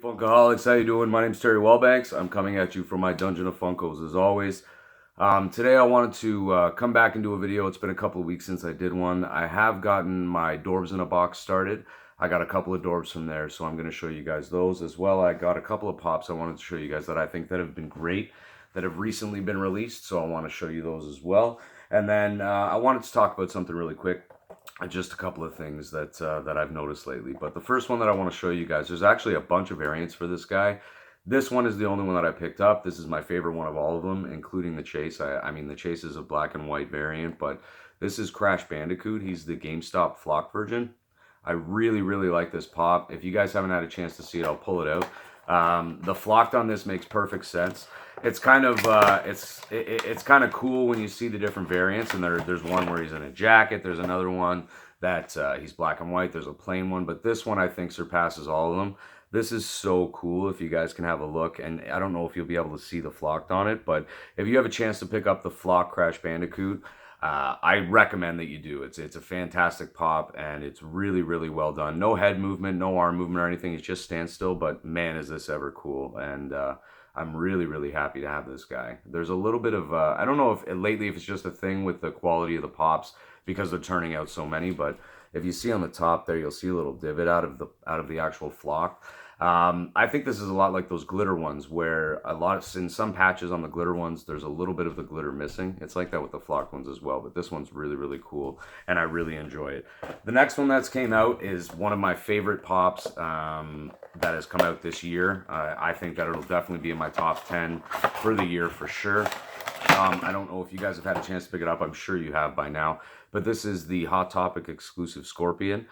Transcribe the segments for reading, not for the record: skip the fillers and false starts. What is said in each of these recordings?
Funkoholics, how you doing? My name's Terry Wellbanks. I'm coming at you from my Dungeon of Funkos as always. Today I wanted to come back and do a video. It's been a couple of weeks since I did one. I have gotten my Dorbz in a box started. I got a couple of Dorbz from there, so I'm going to show you guys those as well. I got a couple of pops I wanted to show you guys that I think that have been great, that have recently been released, so I want to show you those as well. And then I wanted to talk about something really quick. Just a couple of things that I've noticed lately. But the first one that I want to show you guys, there's actually a bunch of variants for this guy. This one is the only one that I picked up. This is my favorite one of all of them, including the Chase. I mean, the Chase is a black and white variant, but this is Crash Bandicoot. He's the GameStop flock version. I really, really like this pop. If you guys haven't had a chance to see it, I'll pull it out. The flocked on this makes perfect sense. It's kind of it's kind of cool when you see the different variants, and there's one where he's in a jacket. There's another one that he's black and white. There's a plain one, but this one I think surpasses all of them. This is so cool. If you guys can have a look, and I don't know if you'll be able to see the flocked on it, but if you have a chance to pick up the flock Crash Bandicoot, I recommend that you do. It's a fantastic pop, and it's really, really well done. No head movement, no arm movement or anything. It's just standstill, but man, is this ever cool. And I'm really, really happy to have this guy. There's a little bit of, I don't know if lately if it's just a thing with the quality of the pops because they're turning out so many, but if you see on the top there, you'll see a little divot out of the actual flock. I think this is a lot like those glitter ones where in some patches on the glitter ones, there's a little bit of the glitter missing. It's like that with the flock ones as well, but this one's really, really cool, and I really enjoy it. The next one that's came out is one of my favorite pops that has come out this year. I think that it'll definitely be in my top 10 for the year for sure. I don't know if you guys have had a chance to pick it up. I'm sure you have by now. But this is the Hot Topic exclusive Scorpion.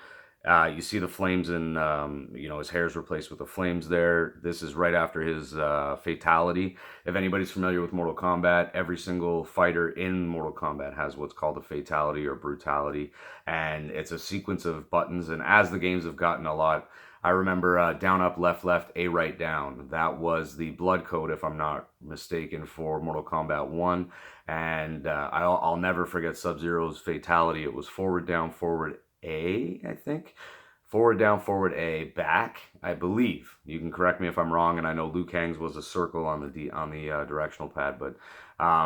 You see the flames and, his hair's replaced with the flames there. This is right after his fatality. If anybody's familiar with Mortal Kombat, every single fighter in Mortal Kombat has what's called a fatality or brutality. And it's a sequence of buttons. And as the games have gotten a lot, I remember down, up, left, left, A, right, down. That was the blood code, if I'm not mistaken, for Mortal Kombat 1. And I'll never forget Sub-Zero's fatality. It was forward, down, forward, A, I think. Forward, down, forward, A, back, I believe. You can correct me if I'm wrong, and I know Liu Kang's was a circle on the directional pad, but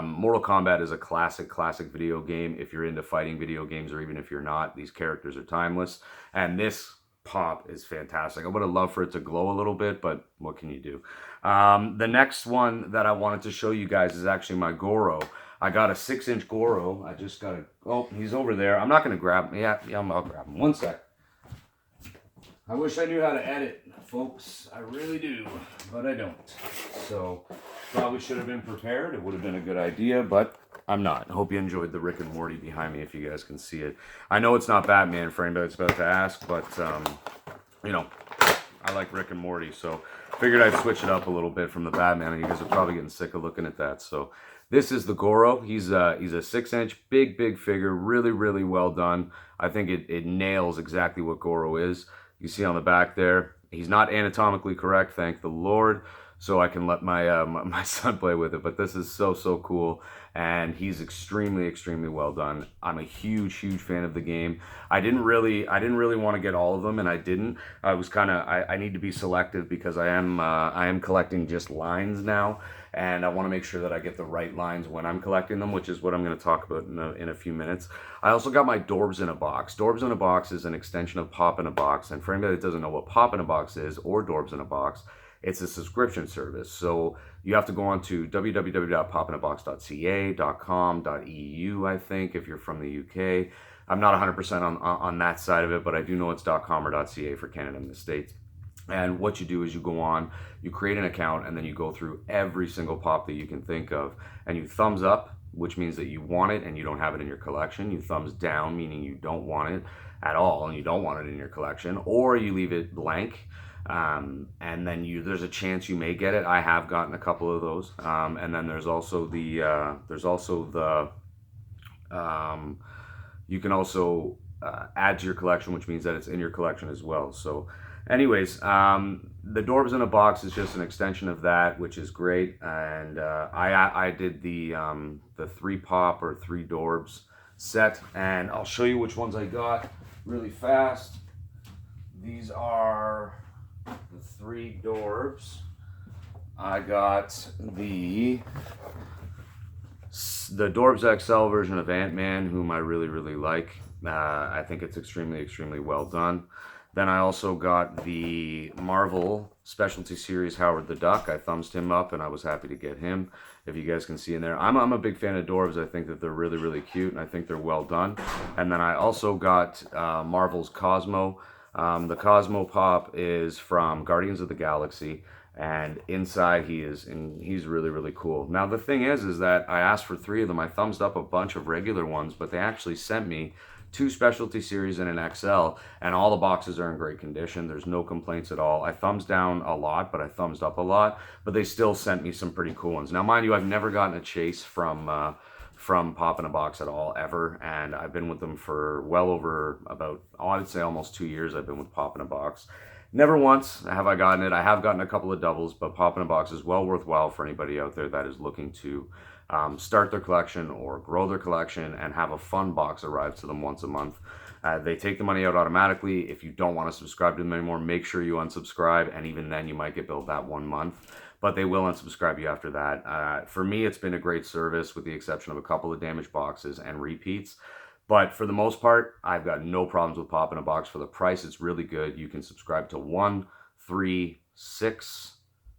Mortal Kombat is a classic video game. If you're into fighting video games, or even if you're not, these characters are timeless. And this pop is fantastic. I would have loved for it to glow a little bit, but what can you do? The next one that I wanted to show you guys is actually my Goro. I got a 6-inch Goro. I just got oh, he's over there. I'm not going to grab him. Yeah, I'll grab him. One sec. I wish I knew how to edit, folks. I really do, but I don't. So, probably should have been prepared. It would have been a good idea, but I'm not. I hope you enjoyed the Rick and Morty behind me if you guys can see it. I know it's not Batman for anybody that's about to ask, but, I like Rick and Morty, so figured I'd switch it up a little bit from the Batman, and you guys are probably getting sick of looking at that. So this is the Goro. He's a 6-inch, big figure, really, really well done. I think it nails exactly what Goro is. You see on the back there, he's not anatomically correct, thank the Lord, so I can let my my son play with it. But this is so cool, and he's extremely well done. I'm a huge fan of the game. I didn't really want to get all of them, and I didn't. I was I need to be selective because I am collecting just lines now, and I want to make sure that I get the right lines when I'm collecting them, which is what I'm going to talk about in a few minutes. I also got my Dorbz in a box. Dorbz in a box is an extension of Pop in a Box, and for anybody that doesn't know what Pop in a Box is or Dorbz in a Box, it's a subscription service. So you have to go on to www.popinabox.ca.com.eu, I think, if you're from the UK. I'm not 100% on that side of it, but I do know it's .com or .ca for Canada and the States. And what you do is you go on, you create an account, and then you go through every single pop that you can think of, and you thumbs up, which means that you want it and you don't have it in your collection. You thumbs down, meaning you don't want it at all and you don't want it in your collection, or you leave it blank. And then there's a chance you may get it. I have gotten a couple of those. And then there's also the you can also add to your collection, which means that it's in your collection as well. So anyways, the Dorbz in a box is just an extension of that, which is great. And I did the 3 pop or 3 Dorbz set, and I'll show you which ones I got really fast. These are the 3 Dorbz. I got the Dorbz XL version of Ant-Man, whom I really, really like. I think it's extremely, extremely well done. Then I also got the Marvel Specialty Series Howard the Duck. I thumbsed him up, and I was happy to get him. If you guys can see in there, I'm a big fan of Dorbz. I think that they're really, really cute, and I think they're well done. And then I also got Marvel's Cosmo. The Cosmo Pop is from Guardians of the Galaxy, and inside he's really, really cool. Now the thing is that I asked for 3 of them. I thumbsed up a bunch of regular ones, but they actually sent me 2 specialty series and an XL, and all the boxes are in great condition. There's no complaints at all. I thumbs down a lot, but I thumbs up a lot, but they still sent me some pretty cool ones. Now mind you, I've never gotten a chase from Pop in a Box at all, ever, and I've been with them for well over about, I'd say almost 2 years I've been with Pop in a Box. Never once have I gotten it. I have gotten a couple of doubles, but Pop in a Box is well worthwhile for anybody out there that is looking to start their collection or grow their collection and have a fun box arrive to them once a month. They take the money out automatically. If you don't want to subscribe to them anymore, make sure you unsubscribe, and even then you might get billed that 1 month. But they will unsubscribe you after that. For me, it's been a great service with the exception of a couple of damaged boxes and repeats. But for the most part, I've got no problems with Pop in a Box. For the price, it's really good. You can subscribe to 1, 3, 6,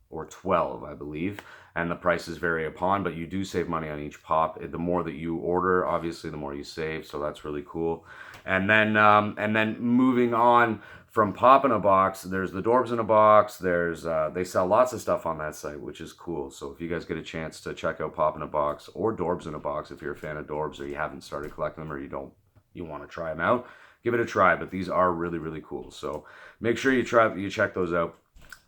or 12, I believe. And the prices vary upon, but you do save money on each pop. The more that you order, obviously, the more you save. So that's really cool. And then moving on from Pop in a Box, there's the Dorbz in a Box. There's they sell lots of stuff on that site, which is cool. So if you guys get a chance to check out Pop in a Box or Dorbz in a Box, if you're a fan of Dorbz or you haven't started collecting them or you want to try them out, give it a try. But these are really, really cool. So make sure you check those out.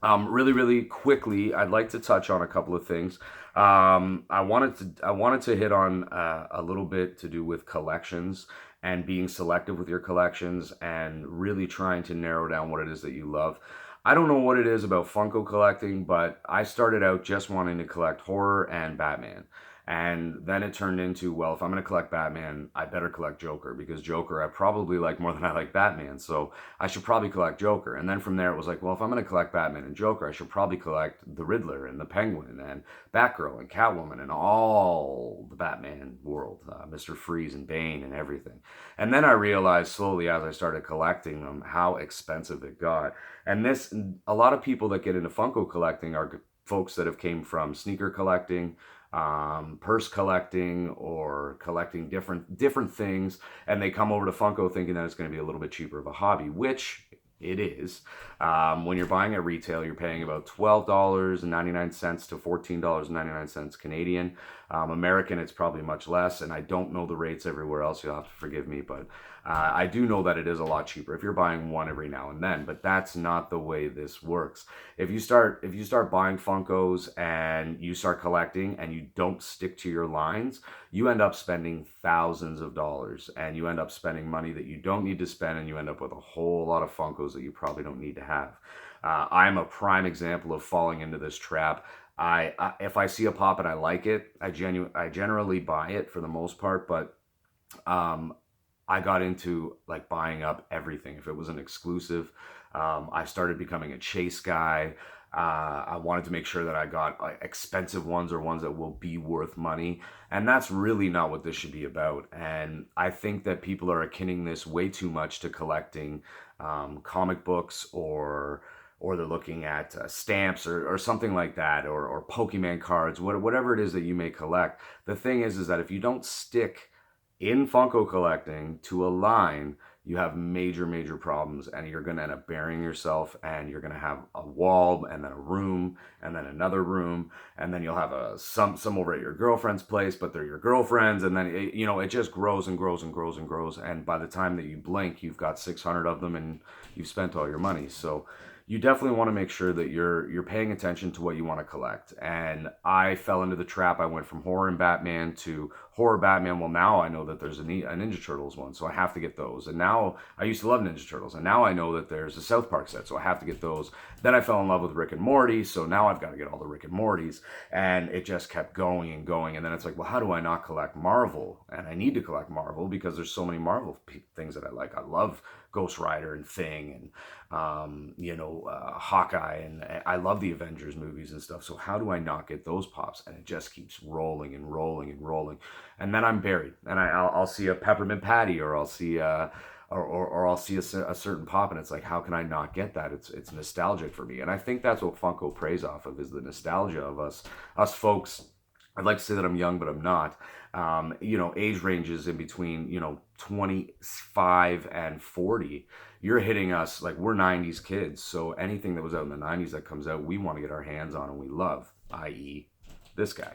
Really, really quickly, I'd like to touch on a couple of things. I wanted to hit on a little bit to do with collections and being selective with your collections and really trying to narrow down what it is that you love. I don't know what it is about Funko collecting, but I started out just wanting to collect horror and Batman. And then it turned into, well, if I'm going to collect Batman, I better collect Joker, because Joker I probably like more than I like Batman, so I should probably collect Joker. And then from there it was like, well, if I'm going to collect Batman and Joker, I should probably collect the Riddler and the Penguin and Batgirl and Catwoman and all the Batman world, Mr. Freeze and Bane and everything. And then I realized slowly as I started collecting them how expensive it got. And a lot of people that get into Funko collecting are folks that have came from sneaker collecting, purse collecting, or collecting different things, and they come over to Funko thinking that it's going to be a little bit cheaper of a hobby, which it is. When you're buying at retail, you're paying about $12.99 to $14.99 Canadian. American, it's probably much less, and I don't know the rates everywhere else. You'll have to forgive me, but I do know that it is a lot cheaper if you're buying one every now and then. But that's not the way this works. If you start buying Funkos and you start collecting and you don't stick to your lines, you end up spending thousands of dollars, and you end up spending money that you don't need to spend, and you end up with a whole lot of Funkos that you probably don't need to have. I'm a prime example of falling into this trap. If I see a pop and I like it, I generally buy it for the most part, but I got into like buying up everything. If it was an exclusive, I started becoming a chase guy. I wanted to make sure that I got expensive ones or ones that will be worth money. And that's really not what this should be about. And I think that people are akinning this way too much to collecting comic books, or they're looking at stamps or something like that, or Pokemon cards, whatever it is that you may collect. The thing is that if you don't stick in Funko collecting to a line, you have major, major problems, and you're going to end up burying yourself, and you're going to have a wall, and then a room, and then another room, and then you'll have some over at your girlfriend's place, but they're your girlfriends, and then it just grows and grows and grows and grows, and by the time that you blink, you've got 600 of them, and you've spent all your money. So you definitely want to make sure that you're paying attention to what you want to collect. And I fell into the trap. I went from horror and Batman to horror Batman. Well, now I know that there's a Ninja Turtles one, so I have to get those. And now I used to love Ninja Turtles, and now I know that there's a South Park set, so I have to get those. Then I fell in love with Rick and Morty, so now I've got to get all the Rick and Mortys, and it just kept going and going. And then it's like, well, how do I not collect Marvel? And I need to collect Marvel because there's so many Marvel things that I like. I love Ghost Rider and Thing and Hawkeye, and I love the Avengers movies and stuff. So how do I not get those pops? And it just keeps rolling and rolling and rolling, and then I'm buried, and I'll see a Peppermint Patty, or I'll see or I'll see a certain pop, and it's like, how can I not get that? It's nostalgic for me, and I think that's what Funko preys off of, is the nostalgia of us folks. I'd like to say that I'm young, but I'm not. Age ranges in between, 25 and 40. You're hitting us like we're 90s kids. So anything that was out in the 90s that comes out, we want to get our hands on and we love, i.e. this guy.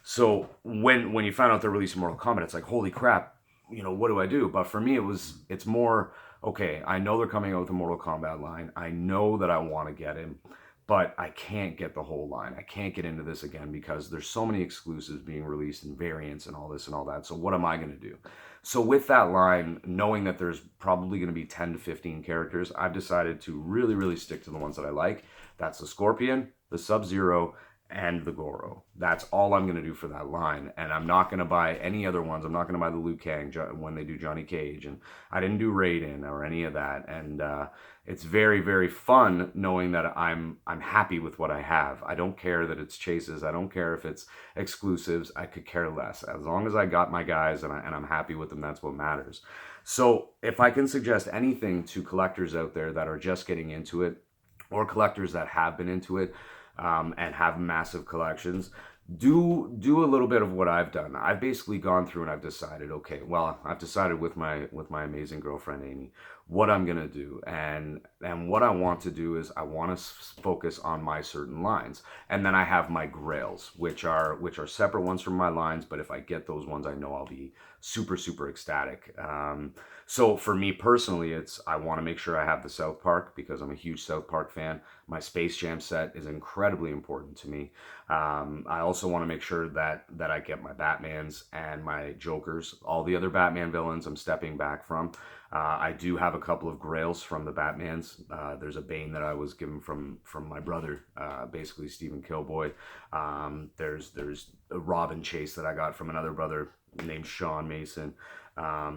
So when you find out they're releasing Mortal Kombat, it's like, holy crap, what do I do? But for me, it's more, okay, I know they're coming out with a Mortal Kombat line. I know that I want to get him, but I can't get the whole line. I can't get into this again because there's so many exclusives being released and variants and all this and all that. So what am I going to do? So with that line, knowing that there's probably going to be 10 to 15 characters, I've decided to really, really stick to the ones that I like. That's the Scorpion, the Sub-Zero, and the Goro. That's all I'm going to do for that line. And I'm not going to buy any other ones. I'm not going to buy the Liu Kang when they do Johnny Cage. And I didn't do Raiden or any of that. And it's very, very fun knowing that I'm happy with what I have. I don't care that it's chases. I don't care if it's exclusives. I could care less. As long as I got my guys and I'm happy with them, that's what matters. So if I can suggest anything to collectors out there that are just getting into it, or collectors that have been into it, and have massive collections, do a little bit of what I've done. I've basically gone through and I've decided, okay, well, I've decided with my amazing girlfriend Amy what I'm gonna do, and what I want to do is I want to focus on my certain lines, and then I have my grails, which are separate ones from my lines. But if I get those ones, I know I'll be super, super ecstatic. So for me personally, I want to make sure I have the South Park because I'm a huge South Park fan. My Space Jam set is incredibly important to me. I also want to make sure that I get my Batmans and my Jokers. All the other Batman villains I'm stepping back from. I do have a couple of grails from the Batmans. There's a Bane that I was given from my brother, basically Stephen Killboy. There's a Robin Chase that I got from another brother named Sean Mason.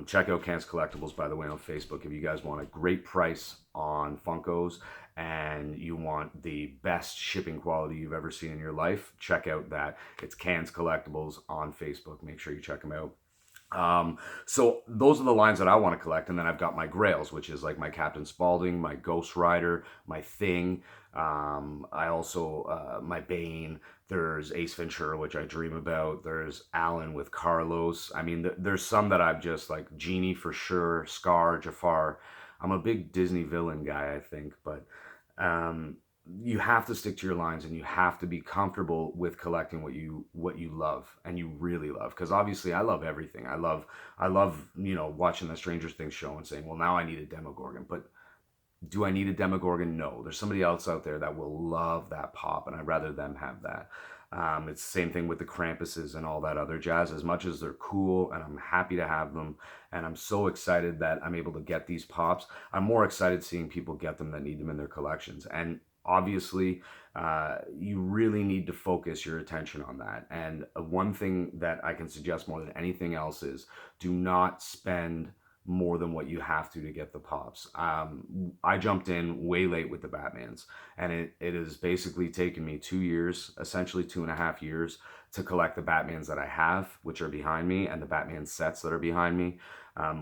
Check out Cans Collectibles, by the way, on Facebook if you guys want a great price on Funkos and you want the best shipping quality you've ever seen in your life. Check out that. It's Cans Collectibles on Facebook. Make sure you check them out. So those are the lines that I want to collect, and then I've got my grails, which is like my Captain Spaulding, my Ghost Rider, my Thing. I also my Bane. There's Ace Ventura, which I dream about. There's Alan with Carlos. I mean, there's some that I've just like Genie for sure, Scar, Jafar. I'm a big Disney villain guy, I think, but you have to stick to your lines, and you have to be comfortable with collecting what you love and you really love. Because obviously I love everything. I love watching the Stranger Things show and saying, well, now I need a Demogorgon. But do I need a Demogorgon? No. There's somebody else out there that will love that pop, and I'd rather them have that. It's the same thing with the Krampuses and all that other jazz. As much as they're cool and I'm happy to have them, and I'm so excited that I'm able to get these pops, I'm more excited seeing people get them that need them in their collections. And obviously, you really need to focus your attention on that. And one thing that I can suggest more than anything else is do not spend more than what you have to get the pops. I jumped in way late with the Batmans, and it has basically taken me 2 years, essentially 2.5 years, to collect the Batmans that I have, which are behind me, and the Batman sets that are behind me,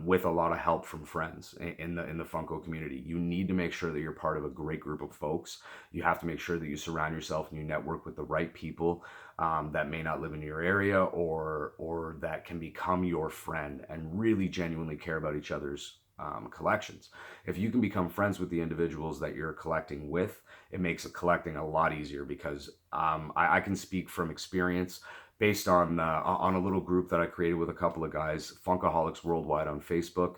with a lot of help from friends in the Funko community. You need to make sure that you're part of a great group of folks. You have to make sure that you surround yourself and you network with the right people that may not live in your area, or that can become your friend and really genuinely care about each other's collections. If you can become friends with the individuals that you're collecting with, it makes collecting a lot easier, because I can speak from experience based on a little group that I created with a couple of guys, Funkoholics Worldwide on Facebook.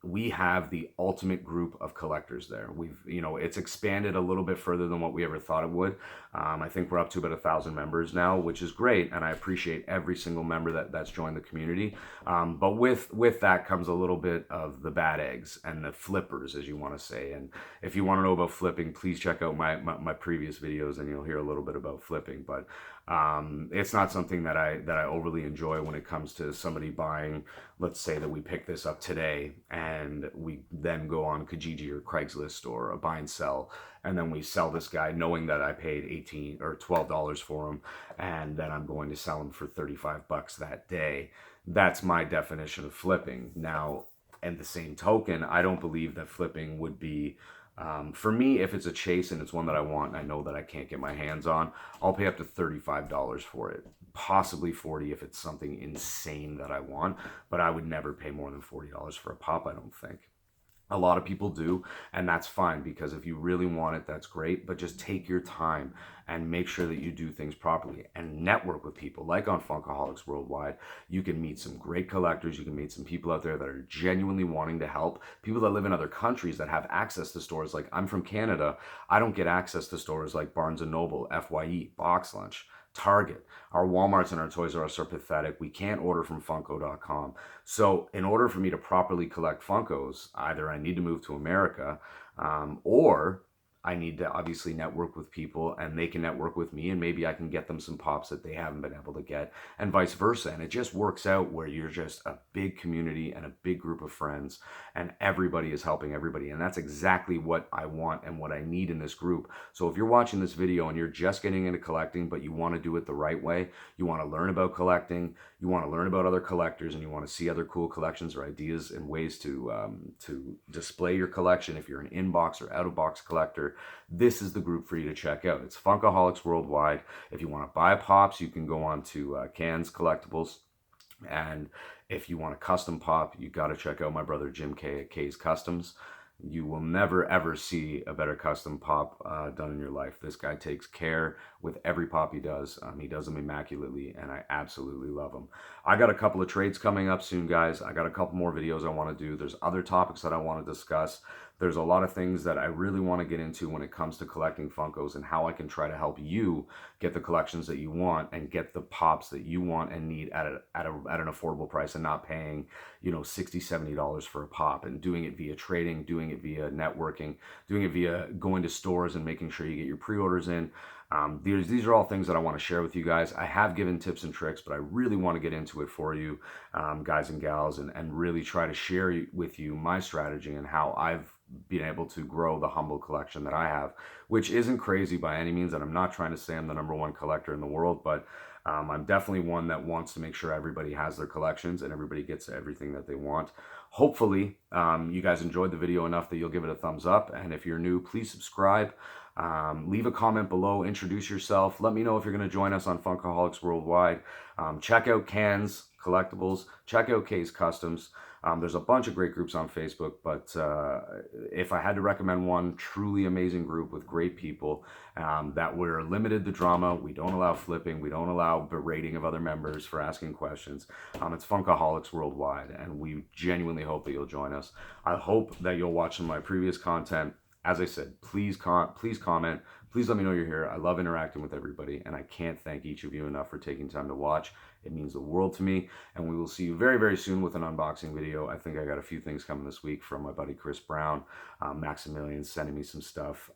we have the ultimate group of collectors there. It's expanded a little bit further than what we ever thought it would. I think we're up to about 1,000 members now, which is great, and I appreciate every single member that's joined the community. But with that comes a little bit of the bad eggs and the flippers, as you want to say. And if you want to know about flipping, please check out my previous videos, and you'll hear a little bit about flipping. But it's not something that I overly enjoy when it comes to somebody buying. Let's say that we pick this up today and we then go on Kijiji or Craigslist or a buy and sell, and then we sell this guy knowing that I paid $18 or $12 for him, and then I'm going to sell him for 35 bucks that day. That's my definition of flipping. Now, in the same token, I don't believe that flipping would be, for me, if it's a chase and it's one that I want and I know that I can't get my hands on, I'll pay up to $35 for it. Possibly 40 if it's something insane that I want, but I would never pay more than $40 for a pop, I don't think. A lot of people do, and that's fine, because if you really want it, that's great, but just take your time and make sure that you do things properly and network with people. Like on Funkoholics Worldwide, you can meet some great collectors, you can meet some people out there that are genuinely wanting to help, people that live in other countries that have access to stores. Like, I'm from Canada, I don't get access to stores like Barnes & Noble, FYE, Box Lunch, Target. Our Walmarts and our Toys R Us are pathetic. We can't order from Funko.com. So in order for me to properly collect Funkos, either I need to move to America, or I need to obviously network with people, and they can network with me, and maybe I can get them some pops that they haven't been able to get, and vice versa. And it just works out where you're just a big community and a big group of friends, and everybody is helping everybody. And that's exactly what I want and what I need in this group. So if you're watching this video and you're just getting into collecting, but you want to do it the right way, you want to learn about collecting, you want to learn about other collectors, and you want to see other cool collections or ideas and ways to display your collection, if you're an in-box or out-of-box collector, this is the group for you to check out. It's Funkoholics Worldwide. If you want to buy pops, you can go on to Cans Collectibles. And if you want a custom pop, you got to check out my brother Jim K at K's Customs. You will never ever see a better custom pop done in your life. This guy takes care with every pop he does. He does them immaculately, and I absolutely love him. I got a couple of trades coming up soon, guys. I got a couple more videos I want to do. There's other topics that I want to discuss. There's a lot of things that I really want to get into when it comes to collecting Funkos, and how I can try to help you get the collections that you want and get the pops that you want and need at an affordable price, and not paying, $60, $70 for a pop, and doing it via trading, doing it via networking, doing it via going to stores and making sure you get your pre-orders in. These are all things that I want to share with you guys. I have given tips and tricks, but I really want to get into it for you, guys and gals, and really try to share with you my strategy and how I've been able to grow the humble collection that I have, which isn't crazy by any means. And I'm not trying to say I'm the #1 collector in the world, but I'm definitely one that wants to make sure everybody has their collections and everybody gets everything that they want. Hopefully, you guys enjoyed the video enough that you'll give it a thumbs up. And if you're new, please subscribe. Leave a comment below, introduce yourself. Let me know if you're going to join us on Funkoholics Worldwide. Check out Cans Collectibles. Check out K's Customs. There's a bunch of great groups on Facebook, but if I had to recommend one truly amazing group with great people, that we're limited to drama, we don't allow flipping, we don't allow berating of other members for asking questions, it's Funkoholics Worldwide, and we genuinely hope that you'll join us. I hope that you'll watch some of my previous content. As I said, please comment. Please let me know you're here. I love interacting with everybody, and I can't thank each of you enough for taking time to watch. It means the world to me, and we will see you very, very soon with an unboxing video. I think I got a few things coming this week from my buddy Chris Brown. Maximilian's sending me some stuff.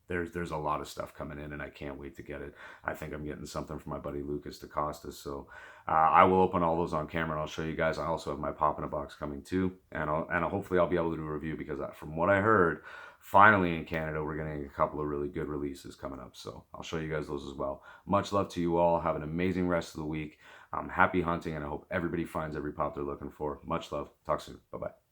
There's a lot of stuff coming in, and I can't wait to get it. I think I'm getting something from my buddy Lucas DeCosta, so I will open all those on camera, and I'll show you guys. I also have my Pop in a Box coming too, and hopefully I'll be able to do a review, because from what I heard, finally in Canada, we're getting a couple of really good releases coming up. So I'll show you guys those as well. Much love to you all. Have an amazing rest of the week. Happy hunting, and I hope everybody finds every pop they're looking for. Much love. Talk soon. Bye-bye.